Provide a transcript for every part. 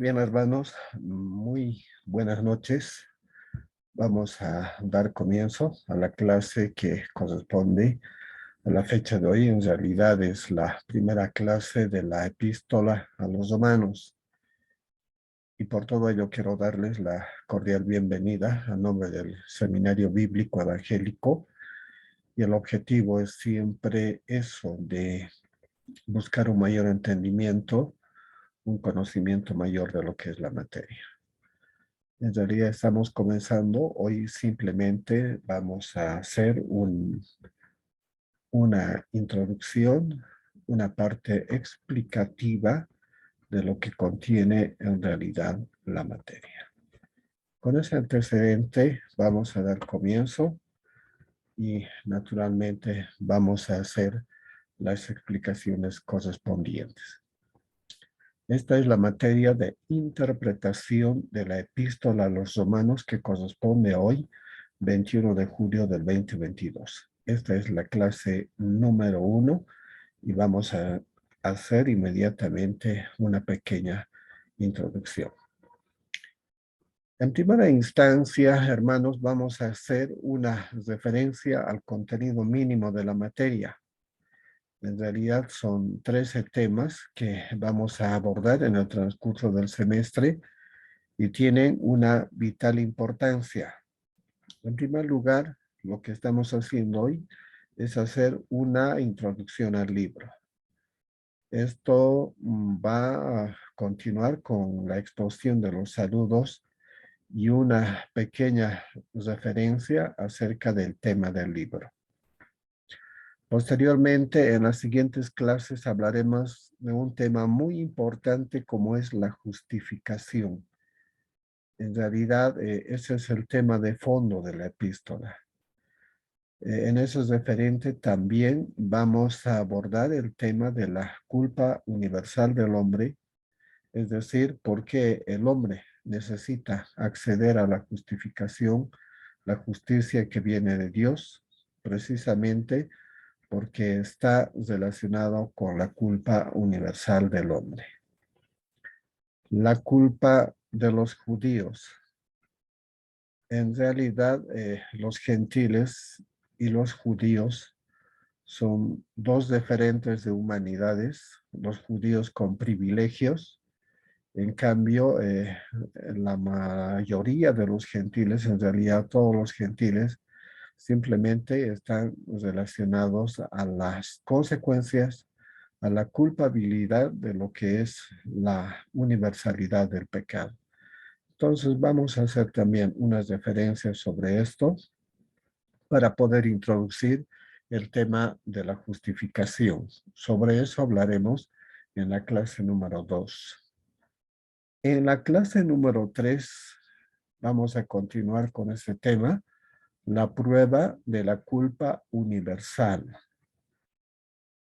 Bien, hermanos, muy buenas noches. Vamos a dar comienzo a la clase que corresponde a la fecha de hoy. En realidad es la primera clase de la epístola a los romanos. Y por todo ello quiero darles la cordial bienvenida a nombre del Seminario Bíblico Evangélico. Y el objetivo es siempre eso, de buscar un mayor entendimiento, un conocimiento mayor de lo que es la materia. En realidad estamos comenzando. Hoy simplemente vamos a hacer una introducción, una parte explicativa de lo que contiene en realidad la materia. Con ese antecedente vamos a dar comienzo y naturalmente vamos a hacer las explicaciones correspondientes. Esta es la materia de interpretación de la epístola a los romanos que corresponde hoy, 21 de julio del 2022. Esta es la clase número 1 y vamos a hacer inmediatamente una pequeña introducción. En primera instancia, hermanos, vamos a hacer una referencia al contenido mínimo de la materia. En realidad son 13 temas que vamos a abordar en el transcurso del semestre y tienen una vital importancia. En primer lugar, lo que estamos haciendo hoy es hacer una introducción al libro. Esto va a continuar con la exposición de los saludos y una pequeña referencia acerca del tema del libro. Posteriormente, en las siguientes clases hablaremos de un tema muy importante como es la justificación. En realidad, ese es el tema de fondo de la epístola. En ese referente también vamos a abordar el tema de la culpa universal del hombre, es decir, por qué el hombre necesita acceder a la justificación, la justicia que viene de Dios, precisamente porque está relacionado con la culpa universal del hombre. La culpa de los judíos. En realidad, los gentiles y los judíos son dos diferentes de humanidades, los judíos con privilegios. En cambio, la mayoría de los gentiles, en realidad todos los gentiles, simplemente están relacionados a las consecuencias, a la culpabilidad de lo que es la universalidad del pecado. Entonces vamos a hacer también unas referencias sobre esto para poder introducir el tema de la justificación. Sobre eso hablaremos en la clase número 2. En la clase número 3 vamos a continuar con ese tema, la prueba de la culpa universal.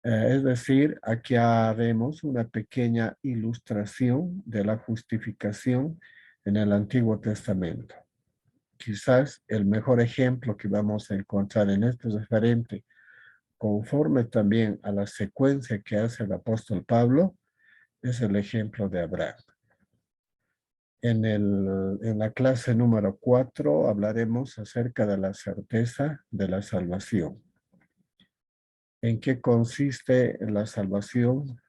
Es decir, aquí haremos una pequeña ilustración de la justificación en el Antiguo Testamento. Quizás el mejor ejemplo que vamos a encontrar en este referente, conforme también a la secuencia que hace el apóstol Pablo, es el ejemplo de Abraham. En la clase número 4 hablaremos acerca de la certeza de la salvación. ¿En qué consiste la salvación?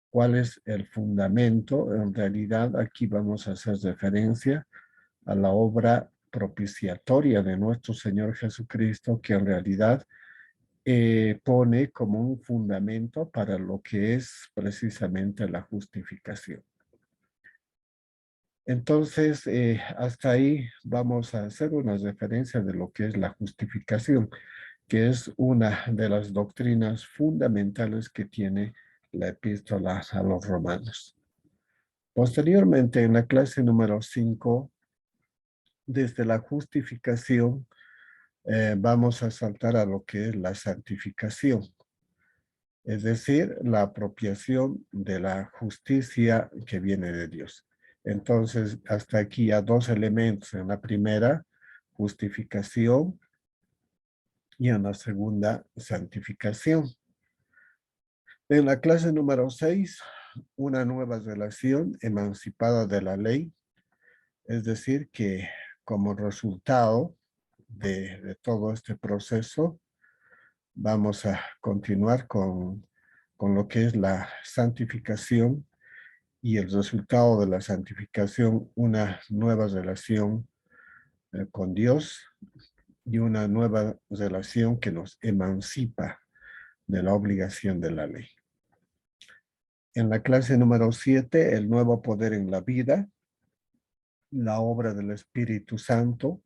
¿Cuál es el fundamento? En realidad aquí vamos a hacer referencia a la obra propiciatoria de nuestro Señor Jesucristo, que en realidad pone como un fundamento para lo que es precisamente la justificación. Entonces, hasta ahí vamos a hacer una referencia de lo que es la justificación, que es una de las doctrinas fundamentales que tiene la epístola a los romanos. Posteriormente, en la clase número 5, desde la justificación, vamos a saltar a lo que es la santificación, es decir, la apropiación de la justicia que viene de Dios. Entonces, hasta aquí hay dos elementos. En la primera, justificación, y en la segunda, santificación. En la clase número 6 una nueva relación emancipada de la ley, es decir, que como resultado de todo este proceso, vamos a continuar con lo que es la santificación y el resultado de la santificación, una nueva relación con Dios y una nueva relación que nos emancipa de la obligación de la ley. En la clase número 7, el nuevo poder en la vida, la obra del Espíritu Santo.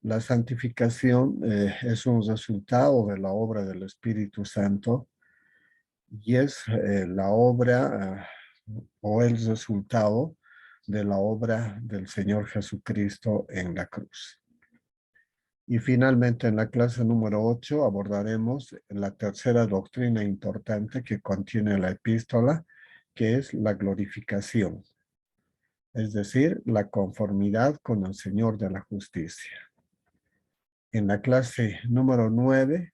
La santificación es un resultado de la obra del Espíritu Santo y es la obra o el resultado de la obra del Señor Jesucristo en la cruz. Y finalmente en la clase número 8 abordaremos la tercera doctrina importante que contiene la epístola, que es la glorificación, es decir, la conformidad con el Señor de la justicia. En la clase número 9,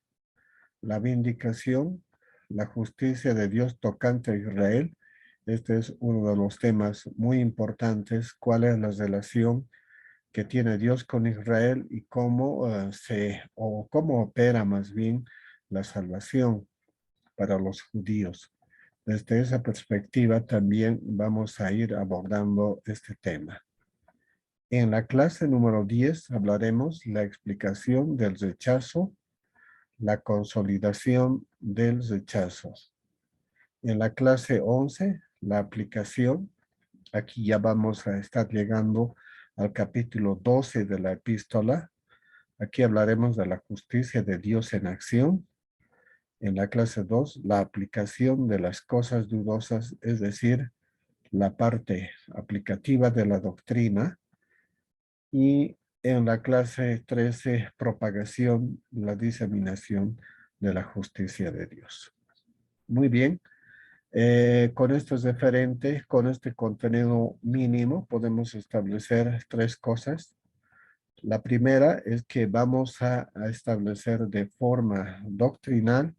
la vindicación, la justicia de Dios tocante a Israel. Este es uno de los temas muy importantes. ¿Cuál es la relación que tiene Dios con Israel y cómo cómo opera más bien la salvación para los judíos? Desde esa perspectiva también vamos a ir abordando este tema. En la clase número 10 hablaremos la explicación del rechazo, la consolidación del rechazo. En la clase 11, la aplicación. Aquí ya vamos a estar llegando al capítulo 12 de la epístola. Aquí hablaremos de la justicia de Dios en acción. En la clase 2, la aplicación de las cosas dudosas, es decir, la parte aplicativa de la doctrina. Y en la clase 13, propagación, la diseminación de la justicia de Dios. Muy bien. Con estos referentes, con este contenido mínimo, podemos establecer tres cosas. La primera es que vamos a establecer de forma doctrinal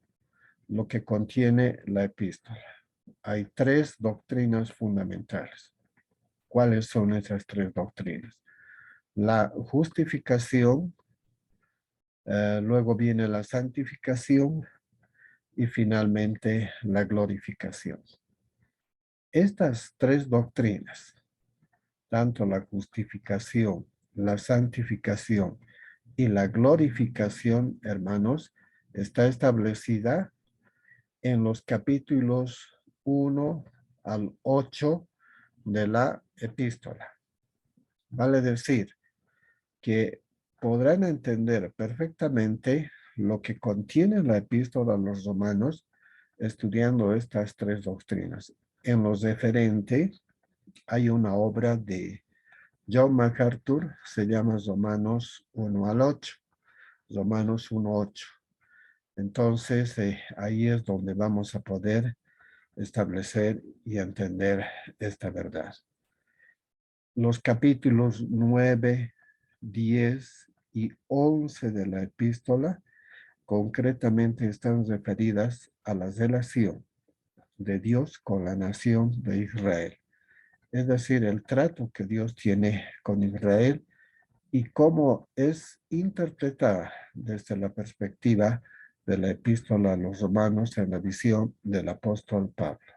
lo que contiene la epístola. Hay tres doctrinas fundamentales. ¿Cuáles son esas tres doctrinas? La justificación, luego viene la santificación y finalmente la glorificación. Estas tres doctrinas, tanto la justificación, la santificación y la glorificación, hermanos, está establecida en los capítulos 1 al 8 de la epístola. Vale decir que podrán entender perfectamente lo que contiene la epístola a los romanos estudiando estas tres doctrinas. En los referentes hay una obra de John MacArthur, se llama Romanos 1 al 8. Romanos 1:8. Entonces, ahí es donde vamos a poder establecer y entender esta verdad. Los capítulos 9, 10 y 11 de la epístola concretamente están referidas a la relación de Dios con la nación de Israel. Es decir, el trato que Dios tiene con Israel y cómo es interpretada desde la perspectiva de la epístola a los romanos en la visión del apóstol Pablo.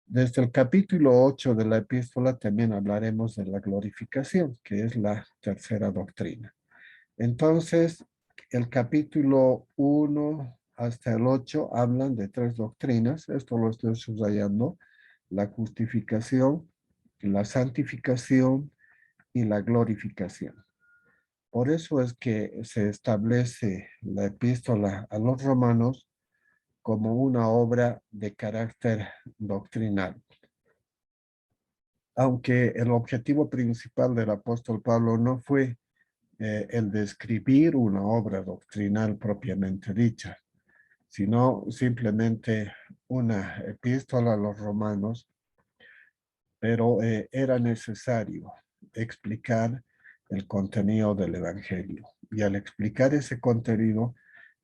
Desde el capítulo 8 de la epístola también hablaremos de la glorificación, que es la tercera doctrina. Entonces, el capítulo 1 hasta el 8 hablan de tres doctrinas. Esto lo estoy subrayando: la justificación, la santificación y la glorificación. Por eso es que se establece la epístola a los romanos como una obra de carácter doctrinal. Aunque el objetivo principal del apóstol Pablo no fue el de escribir una obra doctrinal propiamente dicha, sino simplemente una epístola a los romanos, pero era necesario explicar el contenido del evangelio. Y al explicar ese contenido,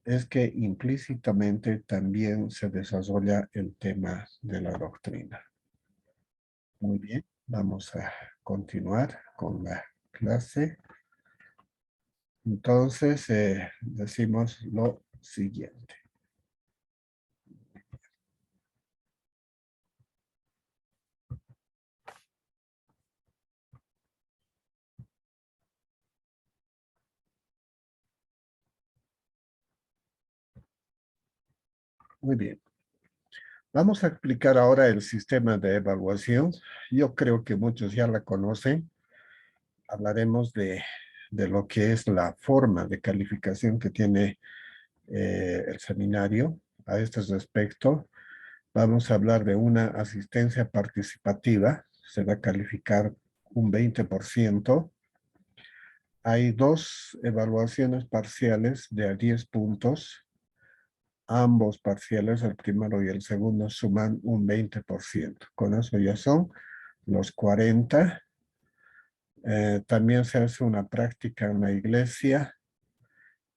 es que implícitamente también se desarrolla el tema de la doctrina. Muy bien, vamos a continuar con la clase. Entonces, decimos lo siguiente. Muy bien. Vamos a explicar ahora el sistema de evaluación. Yo creo que muchos ya la conocen. Hablaremos de lo que es la forma de calificación que tiene el seminario. A este respecto, vamos a hablar de una asistencia participativa. Se va a calificar un 20%. Hay dos evaluaciones parciales de a 10 puntos. Ambos parciales, el primero y el segundo, suman un 20%. Con eso ya son los 40. También se hace una práctica en la iglesia.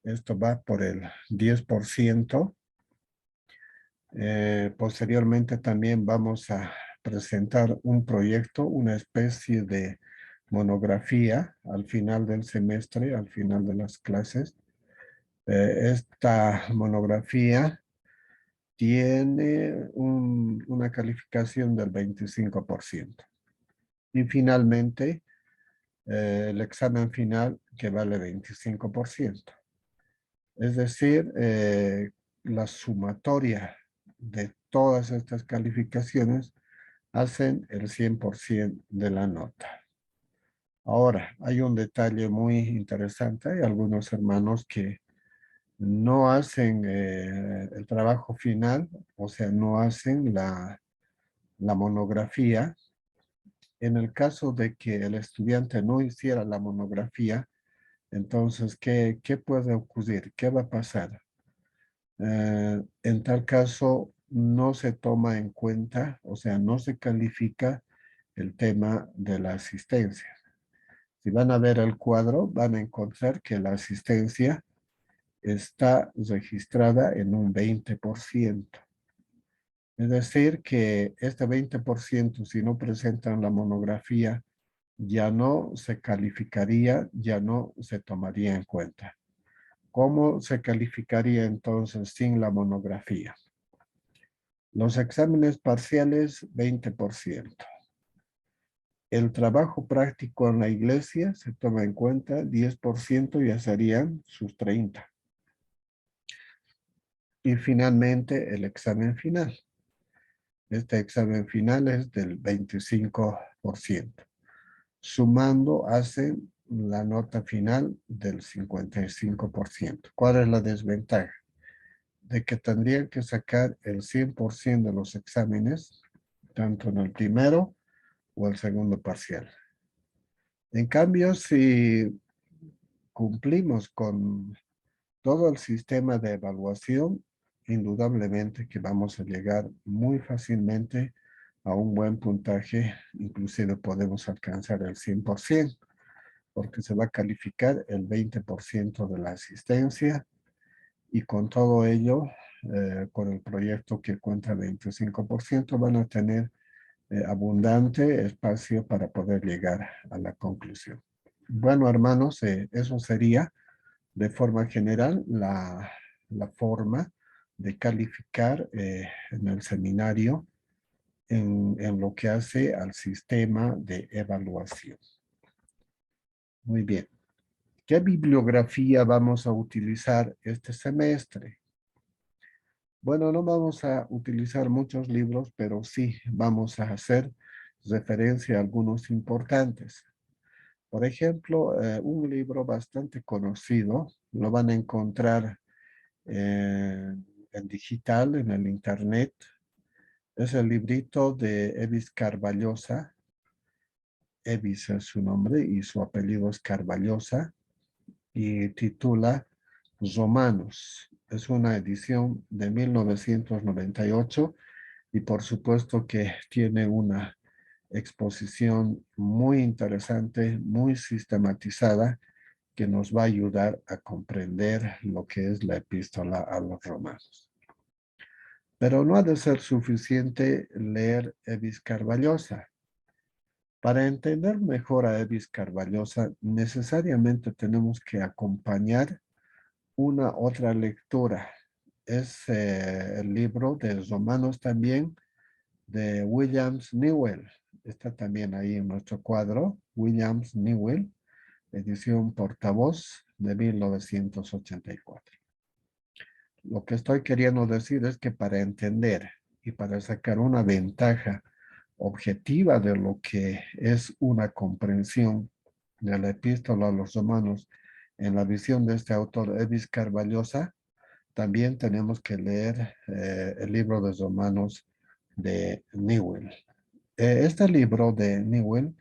Esto va por el 10%. Posteriormente también vamos a presentar un proyecto, una especie de monografía al final del semestre, al final de las clases. Esta monografía tiene una calificación del 25%. Y finalmente, el examen final que vale 25%. Es decir, la sumatoria de todas estas calificaciones hacen el 100% de la nota. Ahora, hay un detalle muy interesante. Hay algunos hermanos que no hacen el trabajo final, o sea, no hacen la monografía. En el caso de que el estudiante no hiciera la monografía, entonces, ¿qué puede ocurrir? ¿Qué va a pasar? En tal caso, no se toma en cuenta, o sea, no se califica el tema de la asistencia. Si van a ver el cuadro, van a encontrar que la asistencia está registrada en un 20%. Es decir, que este 20%, si no presentan la monografía, ya no se calificaría, ya no se tomaría en cuenta. ¿Cómo se calificaría entonces sin la monografía? Los exámenes parciales, 20%. El trabajo práctico en la iglesia se toma en cuenta, 10%, ya serían sus 30. Y finalmente el examen final. Este examen final es del 25%. Sumando hacen la nota final del 55%. ¿Cuál es la desventaja? De que tendrían que sacar el 100% de los exámenes, tanto en el primero o el segundo parcial. En cambio, si cumplimos con todo el sistema de evaluación, indudablemente que vamos a llegar muy fácilmente a un buen puntaje, inclusive podemos alcanzar el 100%, porque se va a calificar el 20% de la asistencia y con todo ello, con el proyecto que cuenta 25%, van a tener abundante espacio para poder llegar a la conclusión. Bueno, hermanos, eso sería de forma general la forma de calificar en el seminario en lo que hace al sistema de evaluación. Muy bien. ¿Qué bibliografía vamos a utilizar este semestre? Bueno, no vamos a utilizar muchos libros, pero sí vamos a hacer referencia a algunos importantes. Por ejemplo, un libro bastante conocido, lo van a encontrar en digital, en el internet. Es el librito de Evis Carballosa. Evis es su nombre y su apellido es Carballosa y titula Romanos. Es una edición de 1998 y por supuesto que tiene una exposición muy interesante, muy sistematizada que nos va a ayudar a comprender lo que es la epístola a los romanos. Pero no ha de ser suficiente leer Ebis Carballosa. Para entender mejor a Ebis Carballosa, necesariamente tenemos que acompañar una otra lectura. Es el libro de Romanos también, de Williams Newell. Está también ahí en nuestro cuadro, Williams Newell, edición portavoz de 1984. Lo que estoy queriendo decir es que para entender y para sacar una ventaja objetiva de lo que es una comprensión de la epístola a los romanos en la visión de este autor, Ebis Carballosa, también tenemos que leer el libro de Romanos de Newell. Este libro de Newell,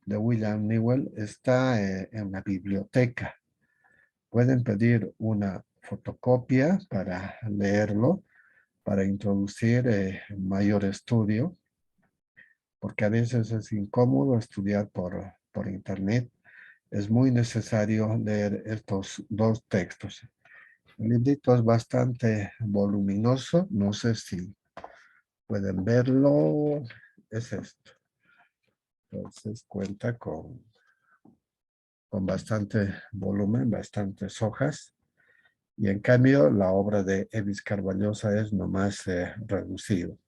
de William Newell, está en la biblioteca. Pueden pedir una fotocopia para leerlo, para introducir mayor estudio, porque a veces es incómodo estudiar por internet. Es muy necesario leer estos dos textos. El librito es bastante voluminoso, no sé si pueden verlo, es esto. Entonces cuenta con bastante volumen, bastantes hojas, y en cambio la obra de Ebis Carballosa es nomás reducido.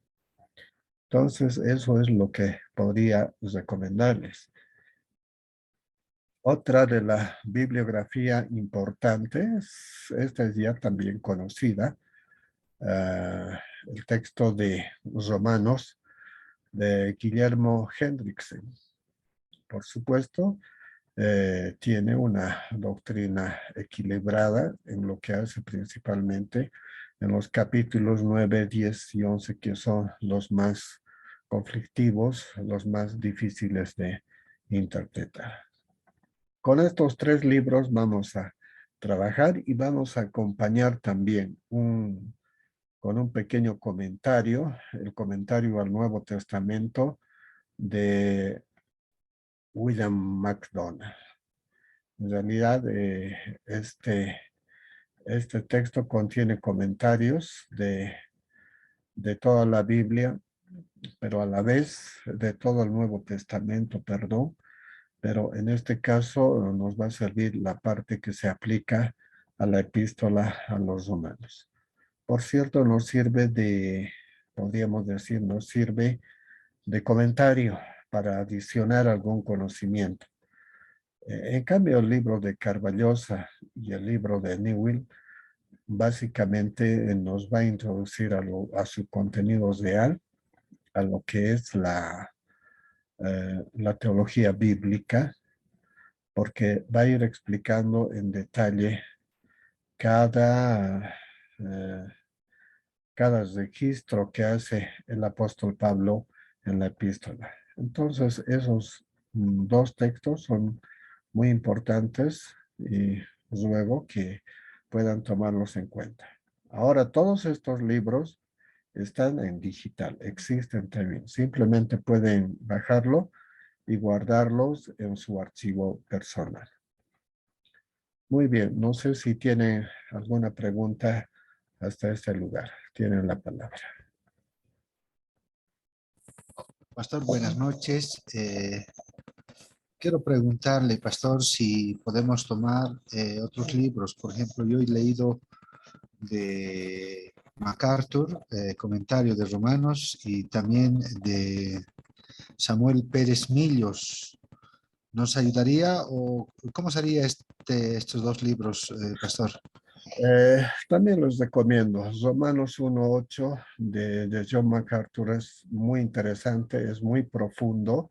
Entonces eso es lo que podría recomendarles. Otra de la bibliografía importante, esta es ya también conocida, el texto de Romanos de Guillermo Hendrickson. Por supuesto, tiene una doctrina equilibrada en lo que hace principalmente en los capítulos 9, 10 y 11, que son los más conflictivos, los más difíciles de interpretar. Con estos tres libros vamos a trabajar y vamos a acompañar también con un pequeño comentario, el comentario al Nuevo Testamento de William MacDonald. En realidad, este texto contiene comentarios de toda la Biblia, pero a la vez de todo el Nuevo Testamento, perdón, pero en este caso nos va a servir la parte que se aplica a la epístola a los romanos. Por cierto, nos sirve podríamos decir, nos sirve de comentario para adicionar algún conocimiento. En cambio, el libro de Carballosa y el libro de Newell básicamente nos va a introducir a su contenido real, a lo que es la teología bíblica, porque va a ir explicando en detalle cada, eh, cada registro que hace el apóstol Pablo en la epístola. Entonces, esos dos textos son muy importantes y ruego que puedan tomarlos en cuenta. Ahora, todos estos libros están en digital, existen también. Simplemente pueden bajarlo y guardarlos en su archivo personal. Muy bien, no sé si tienen alguna pregunta hasta este lugar. Tienen la palabra. Pastor, buenas noches. Quiero preguntarle, Pastor, si podemos tomar otros libros. Por ejemplo, yo he leído de MacArthur, comentario de Romanos, y también de Samuel Pérez Millos. ¿Nos ayudaría o cómo sería estos dos libros, Pastor? También los recomiendo. Romanos 1:8 de John MacArthur es muy interesante, es muy profundo.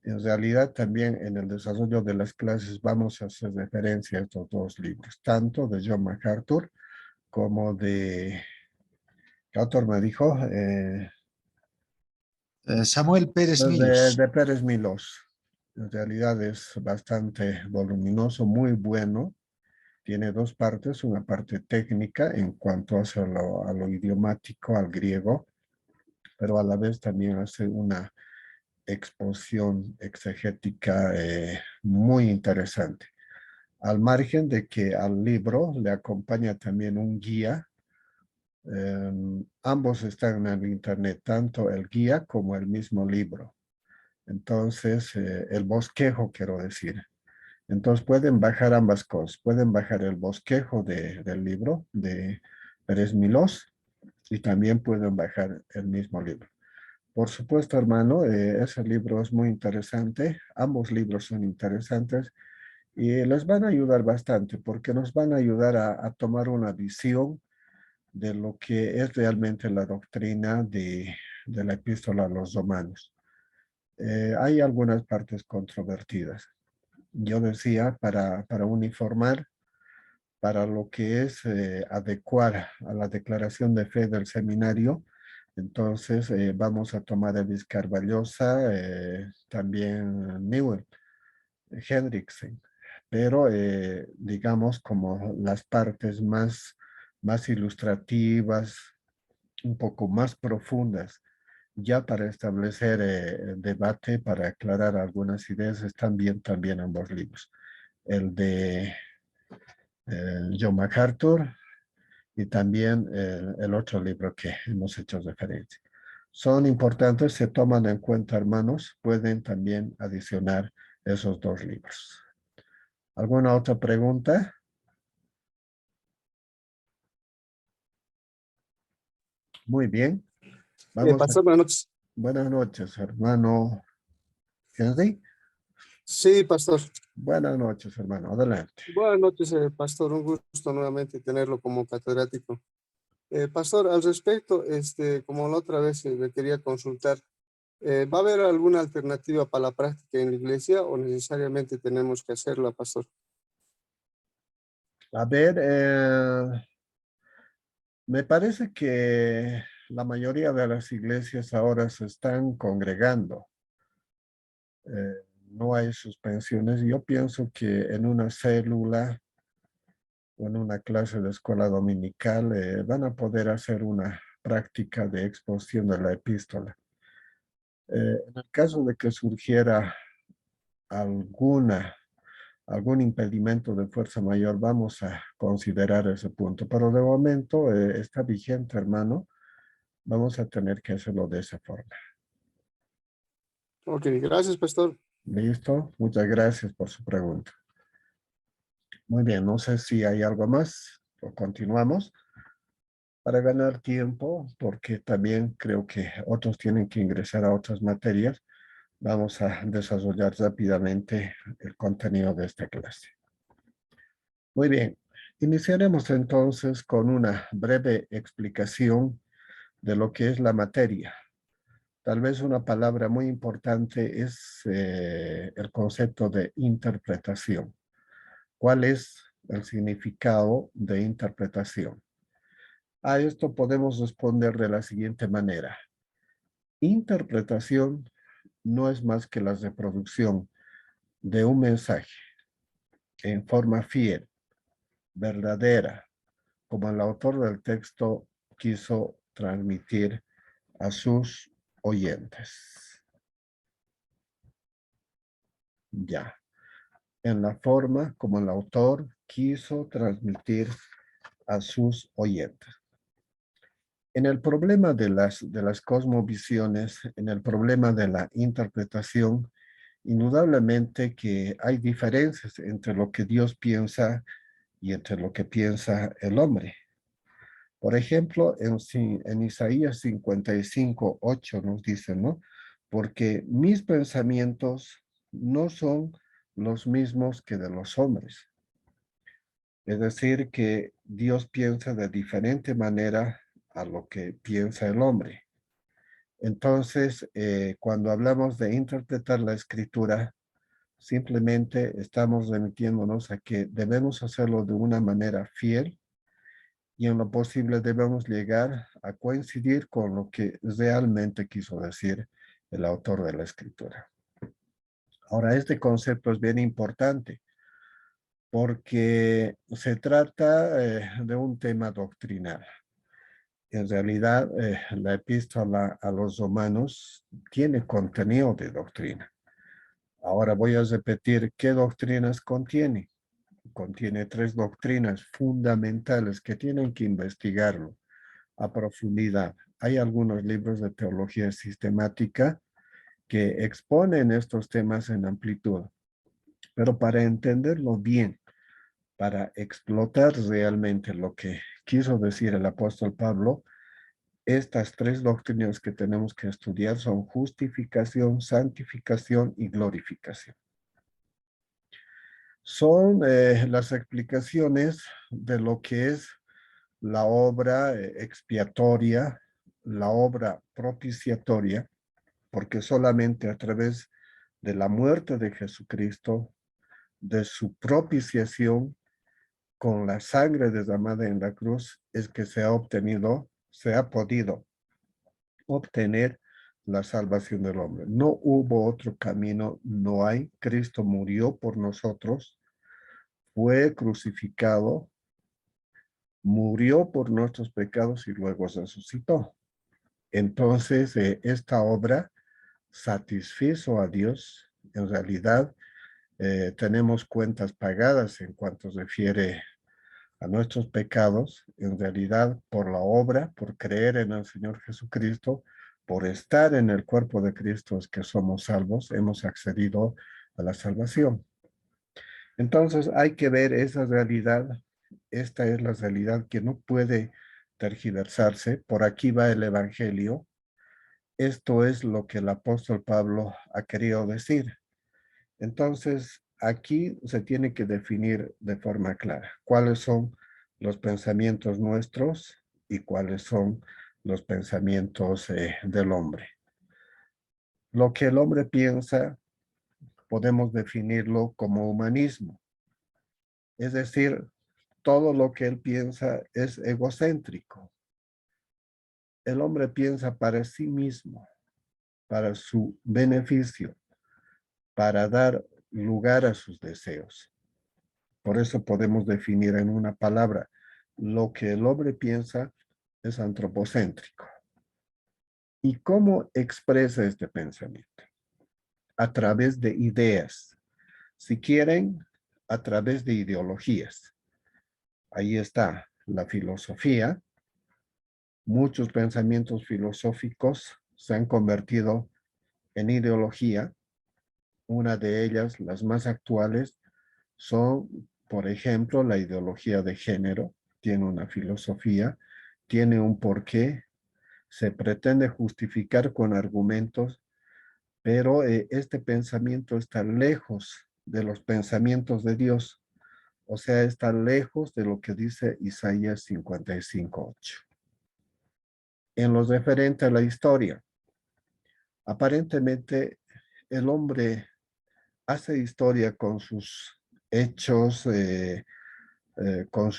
En realidad, también en el desarrollo de las clases vamos a hacer referencia a estos dos libros, tanto de John MacArthur como ¿qué autor me dijo? Samuel Pérez Millos. De Pérez Milós. En realidad es bastante voluminoso, muy bueno. Tiene dos partes, una parte técnica en cuanto a lo idiomático, al griego, pero a la vez también hace una exposición exegética muy interesante. al margen de que al libro le acompaña también un guía. Ambos están en el internet, tanto el guía como el mismo libro. Entonces, el bosquejo, quiero decir. Entonces pueden bajar ambas cosas. Pueden bajar el bosquejo del libro de Pérez Milós y también pueden bajar el mismo libro. Por supuesto, hermano, ese libro es muy interesante. Ambos libros son interesantes y les van a ayudar bastante porque nos van a ayudar a tomar una visión de lo que es realmente la doctrina de la epístola a los romanos. Hay algunas partes controvertidas. Yo decía, para uniformar, para lo que es adecuar a la declaración de fe del seminario, entonces vamos a tomar a Vizcarballosa, también Newell, Hendrickson, pero digamos como las partes más ilustrativas, un poco más profundas, ya para establecer el debate, para aclarar algunas ideas, están bien también ambos libros. El de John MacArthur y también el otro libro que hemos hecho referencia. Son importantes, se toman en cuenta, hermanos, pueden también adicionar esos dos libros. ¿Alguna otra pregunta? Muy bien. Vamos a... Pastor, buenas noches. Buenas noches, hermano Henry. Sí, pastor. Buenas noches, hermano. Adelante. Buenas noches, pastor. Un gusto nuevamente tenerlo como catedrático. Pastor, al respecto, como la otra vez le quería consultar, ¿va a haber alguna alternativa para la práctica en la iglesia o necesariamente tenemos que hacerla, pastor? A ver, me parece que la mayoría de las iglesias ahora se están congregando. No hay suspensiones. Yo pienso que en una célula o en una clase de escuela dominical van a poder hacer una práctica de exposición de la epístola. En el caso de que surgiera algún impedimento de fuerza mayor, vamos a considerar ese punto. Pero de momento está vigente, hermano. Vamos a tener que hacerlo de esa forma. Ok, gracias, pastor. ¿Listo? Muchas gracias por su pregunta. Muy bien, no sé si hay algo más o continuamos para ganar tiempo, porque también creo que otros tienen que ingresar a otras materias. Vamos a desarrollar rápidamente el contenido de esta clase. Muy bien, iniciaremos entonces con una breve explicación de lo que es la materia. Tal vez una palabra muy importante es el concepto de interpretación. ¿Cuál es el significado de interpretación? A esto podemos responder de la siguiente manera. Interpretación no es más que la reproducción de un mensaje en forma fiel, verdadera, como el autor del texto quiso transmitir a sus oyentes. Ya, en la forma como el autor quiso transmitir a sus oyentes. En el problema de las cosmovisiones, en el problema de la interpretación, indudablemente que hay diferencias entre lo que Dios piensa y entre lo que piensa el hombre. Por ejemplo, en Isaías 55:8 nos dice, ¿no? Porque mis pensamientos no son los mismos que de los hombres. Es decir, que Dios piensa de diferente manera a lo que piensa el hombre. Entonces, cuando hablamos de interpretar la escritura, simplemente estamos remitiéndonos a que debemos hacerlo de una manera fiel y en lo posible debemos llegar a coincidir con lo que realmente quiso decir el autor de la escritura. Ahora, este concepto es bien importante porque se trata de un tema doctrinal. En realidad, la epístola a los romanos tiene contenido de doctrina. Ahora voy a repetir qué doctrinas contiene. contiene 3 doctrinas fundamentales que tienen que investigarlo a profundidad. Hay algunos libros de teología sistemática que exponen estos temas en amplitud, pero para entenderlo bien, para explotar realmente lo que quiso decir el apóstol Pablo, estas 3 doctrinas que tenemos que estudiar son justificación, santificación y glorificación. Son las explicaciones de lo que es la obra expiatoria, la obra propiciatoria, porque solamente a través de la muerte de Jesucristo, de su propiciación con la sangre derramada en la cruz, es que se ha podido obtener la salvación del hombre. No hubo otro camino, no hay. Cristo murió por nosotros, fue crucificado, murió por nuestros pecados y luego resucitó. Entonces, esta obra satisfizo a Dios. En realidad, tenemos cuentas pagadas en cuanto refiere a nuestros pecados. En realidad, por la obra, por creer en el Señor Jesucristo, por estar en el cuerpo de Cristo es que somos salvos, hemos accedido a la salvación. Entonces, hay que ver esa realidad. Esta es la realidad que no puede tergiversarse. Por aquí va el Evangelio. Esto es lo que el apóstol Pablo ha querido decir. Entonces, aquí se tiene que definir de forma clara cuáles son los pensamientos nuestros y cuáles son los pensamientos del hombre. Lo que el hombre piensa podemos definirlo como humanismo. Es decir, todo lo que él piensa es egocéntrico. El hombre piensa para sí mismo, para su beneficio, para dar lugar a sus deseos. Por eso podemos definir en una palabra, lo que el hombre piensa es antropocéntrico. ¿Y cómo expresa este pensamiento? A través de ideas. Si quieren, a través de ideologías. Ahí está la filosofía. Muchos pensamientos filosóficos se han convertido en ideología. Una de ellas, las más actuales, son, por ejemplo, la ideología de género. Tiene una filosofía, tiene un porqué, se pretende justificar con argumentos, pero este pensamiento está lejos de los pensamientos de Dios, o sea, está lejos de lo que dice Isaías 55:8. En lo referente a la historia, aparentemente el hombre hace historia con sus hechos, con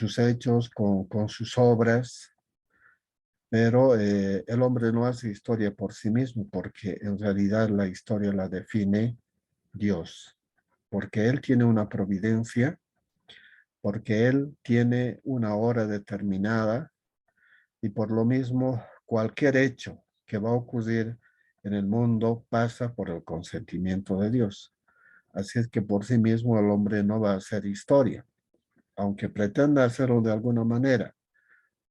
sus obras, pero el hombre no hace historia por sí mismo, porque en realidad la historia la define Dios, porque Él tiene una providencia, porque Él tiene una hora determinada, y por lo mismo cualquier hecho que va a ocurrir en el mundo pasa por el consentimiento de Dios. Así es que por sí mismo el hombre no va a hacer historia, aunque pretenda hacerlo de alguna manera.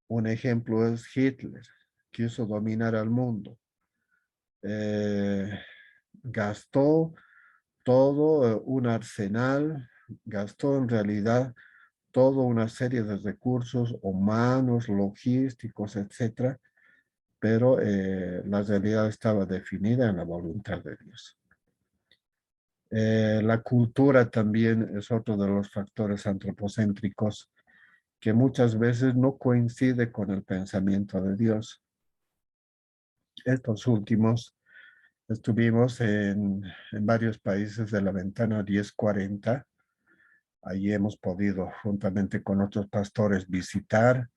Un ejemplo es Hitler, quiso dominar al mundo. Gastó todo un arsenal, gastó en realidad toda una serie de recursos humanos, logísticos, etcétera, pero la realidad estaba definida en la voluntad de Dios. La cultura también es otro de los factores antropocéntricos que muchas veces no coincide con el pensamiento de Dios. Estos últimos estuvimos en varios países de la ventana 1040. Allí hemos podido, juntamente con otros pastores, visitar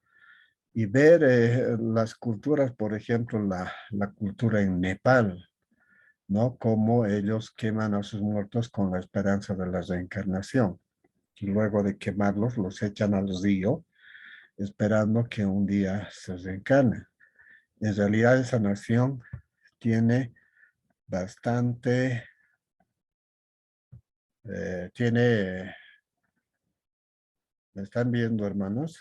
y ver las culturas, por ejemplo, la cultura en Nepal, ¿no? Cómo ellos queman a sus muertos con la esperanza de la reencarnación. Y luego de quemarlos, los echan al río, esperando que un día se reencarnen. En realidad, esa nación tiene bastante, tiene ¿Me están viendo, hermanos?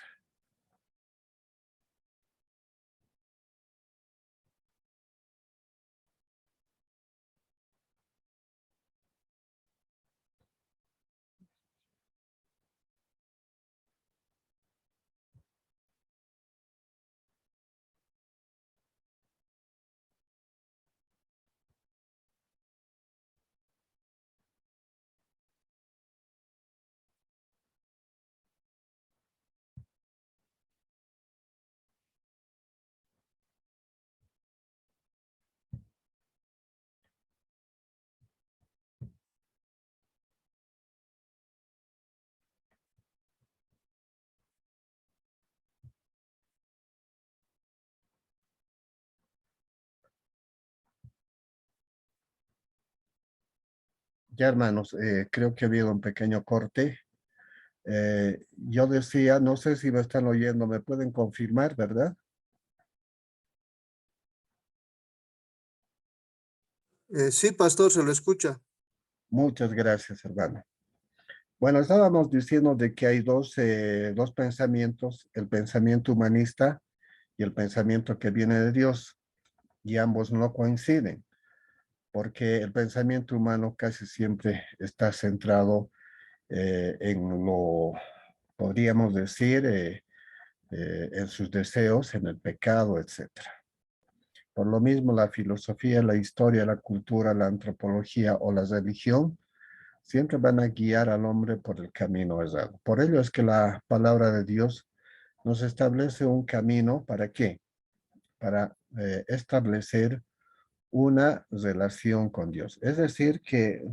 Ya, hermanos, creo que ha habido un pequeño corte. Yo decía, no sé si me están oyendo, me pueden confirmar, ¿verdad? Sí, pastor, se lo escucha. Muchas gracias, hermano. Bueno, estábamos diciendo de que hay dos pensamientos, el pensamiento humanista y el pensamiento que viene de Dios, y ambos no coinciden, porque el pensamiento humano casi siempre está centrado en lo, podríamos decir, en sus deseos, en el pecado, etcétera. Por lo mismo, la filosofía, la historia, la cultura, la antropología o la religión siempre van a guiar al hombre por el camino errado. Por ello es que la palabra de Dios nos establece un camino, ¿para qué? Para establecer una relación con Dios. Es decir, que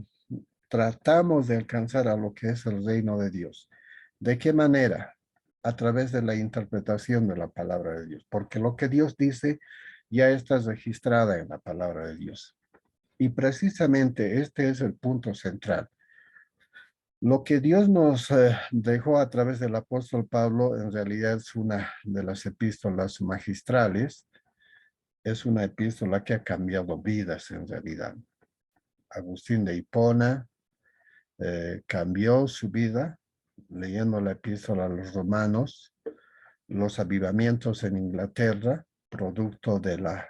tratamos de alcanzar a lo que es el reino de Dios. ¿De qué manera? A través de la interpretación de la palabra de Dios, porque lo que Dios dice ya está registrada en la palabra de Dios. Y precisamente este es el punto central. Lo que Dios nos dejó a través del apóstol Pablo en realidad es una de las epístolas magistrales, es una epístola que ha cambiado vidas en realidad. Agustín de Hipona cambió su vida leyendo la epístola a los romanos, los avivamientos en Inglaterra, producto de la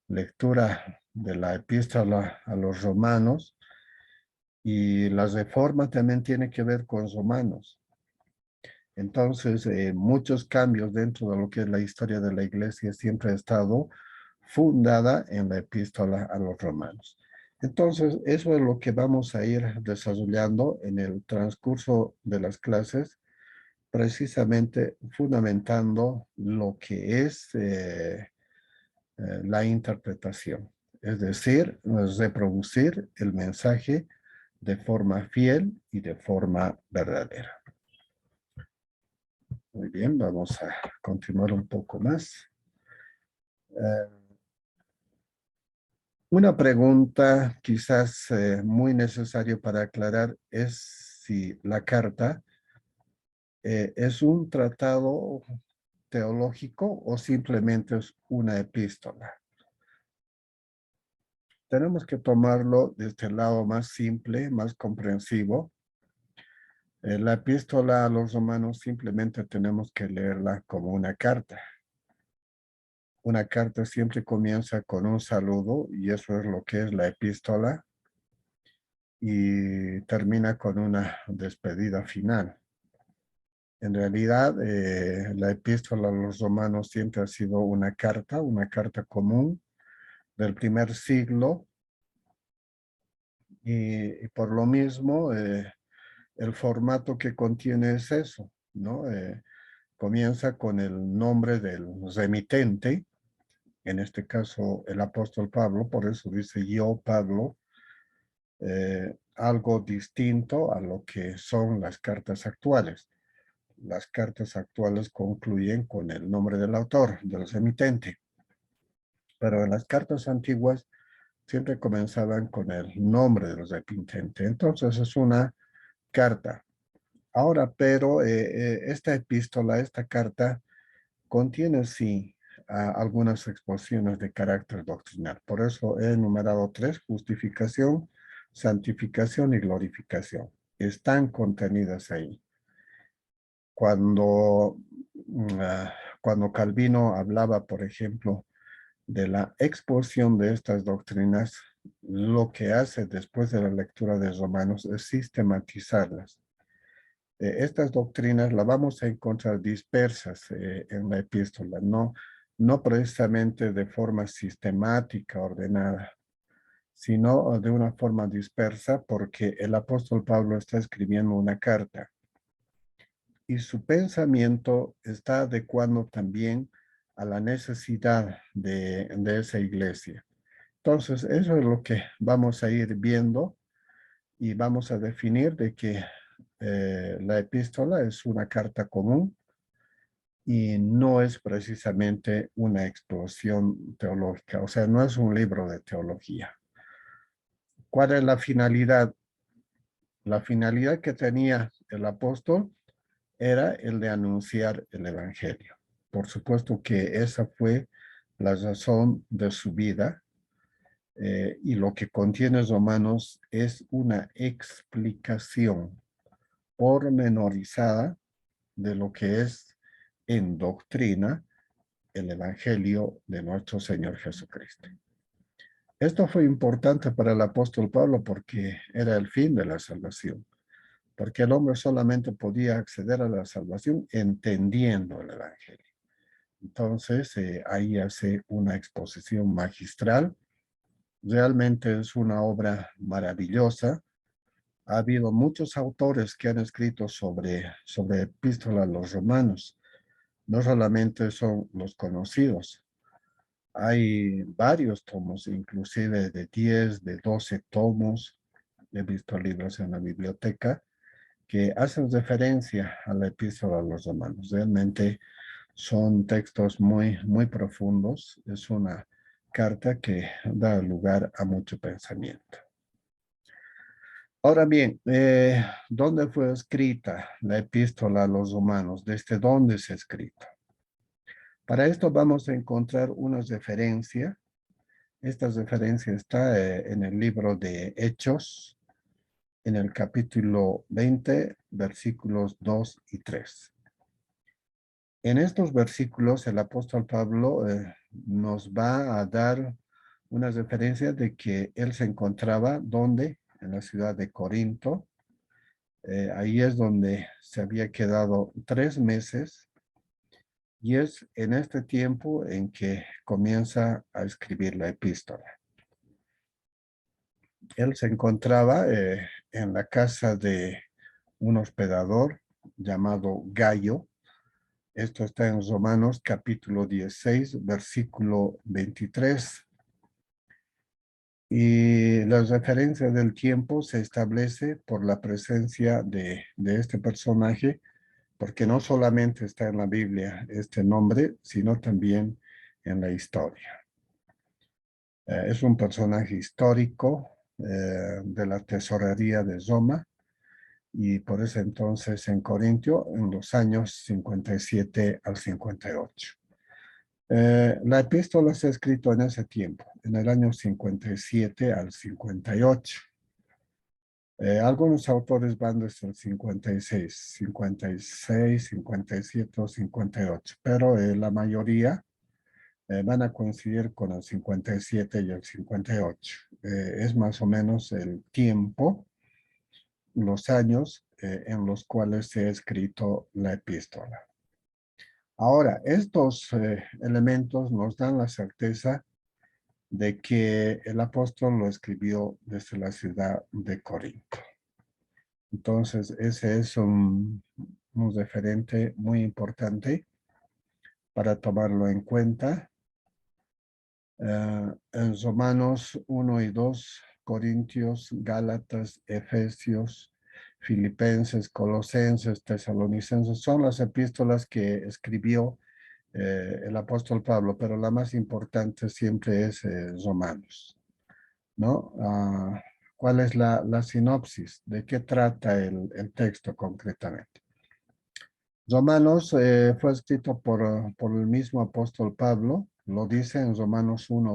lectura de la epístola a los romanos, y la reforma también tiene que ver con romanos. Entonces, muchos cambios dentro de lo que es la historia de la iglesia siempre ha estado fundada en la epístola a los romanos. Entonces, eso es lo que vamos a ir desarrollando en el transcurso de las clases, precisamente fundamentando lo que es la interpretación, es decir, reproducir el mensaje de forma fiel y de forma verdadera. Muy bien, vamos a continuar un poco más. Una pregunta quizás muy necesaria para aclarar es si la carta es un tratado teológico o simplemente es una epístola. Tenemos que tomarlo desde el lado más simple, más comprensivo. La epístola a los romanos simplemente tenemos que leerla como una carta. Una carta siempre comienza con un saludo y eso es lo que es la epístola y termina con una despedida final. En realidad, la epístola a los romanos siempre ha sido una carta común del primer siglo y por lo mismo el formato que contiene es eso, ¿no? Comienza con el nombre del remitente, en este caso el apóstol Pablo, por eso dice yo, Pablo, algo distinto a lo que son las cartas actuales. Las cartas actuales concluyen con el nombre del autor, del remitente, pero en las cartas antiguas siempre comenzaban con el nombre del remitente. Entonces es una carta. Ahora, pero esta epístola, esta carta, contiene sí algunas exposiciones de carácter doctrinal. Por eso he enumerado tres: justificación, santificación y glorificación. Están contenidas ahí. cuando, cuando Calvino hablaba, por ejemplo, de la exposición de estas doctrinas, lo que hace después de la lectura de Romanos es sistematizarlas. Estas doctrinas las vamos a encontrar dispersas en la epístola, no precisamente de forma sistemática, ordenada, sino de una forma dispersa, porque el apóstol Pablo está escribiendo una carta y su pensamiento está adecuando también a la necesidad de esa iglesia. Entonces, eso es lo que vamos a ir viendo y vamos a definir de que la epístola es una carta común y no es precisamente una exposición teológica, o sea, no es un libro de teología. ¿Cuál es la finalidad? La finalidad que tenía el apóstol era el de anunciar el evangelio. Por supuesto que esa fue la razón de su vida, y lo que contiene Romanos es una explicación pormenorizada de lo que es en doctrina el evangelio de nuestro Señor Jesucristo. Esto fue importante para el apóstol Pablo porque era el fin de la salvación, porque el hombre solamente podía acceder a la salvación entendiendo el evangelio. Entonces, ahí hace una exposición magistral. Realmente es una obra maravillosa. Ha habido muchos autores que han escrito sobre epístola a los romanos. No solamente son los conocidos. Hay varios tomos, inclusive de 10, de 12 tomos. He visto libros en la biblioteca que hacen referencia a la epístola a los romanos. Realmente son textos muy profundos. Es una carta que da lugar a mucho pensamiento. Ahora bien, ¿dónde fue escrita la epístola a los romanos? ¿Desde dónde se ha escrito? Para esto vamos a encontrar una referencia. Esta referencia está en el libro de Hechos, en el capítulo 20, versículos 2 y 3. En estos versículos el apóstol Pablo nos va a dar una referencia de que él se encontraba donde, en la ciudad de Corinto. Ahí es donde se había quedado 3 meses y es en este tiempo en que comienza a escribir la epístola. Él se encontraba en la casa de un hospedador llamado Gayo. Esto está en Romanos capítulo 16, versículo 23. Y la referencia del tiempo se establece por la presencia de este personaje, porque no solamente está en la Biblia este nombre, sino también en la historia. Es un personaje histórico de la tesorería de Roma, y por ese entonces en Corintio, en los años 57 al 58. La epístola se ha escrito en ese tiempo, en el año 57 al 58. Algunos autores van desde el 56, 57 o 58, pero la mayoría van a coincidir con el 57 y el 58. Es más o menos el tiempo, los años en los cuales se ha escrito la epístola. Ahora, estos elementos nos dan la certeza de que el apóstol lo escribió desde la ciudad de Corinto. Entonces, ese es un referente muy importante para tomarlo en cuenta. En Romanos 1 y 2, Corintios, Gálatas, Efesios, Filipenses, Colosenses, Tesalonicenses, son las epístolas que escribió el apóstol Pablo, pero la más importante siempre es Romanos, ¿no? ¿Cuál es la sinopsis? ¿De qué trata el texto concretamente? Romanos fue escrito por el mismo apóstol Pablo, lo dice en Romanos 1,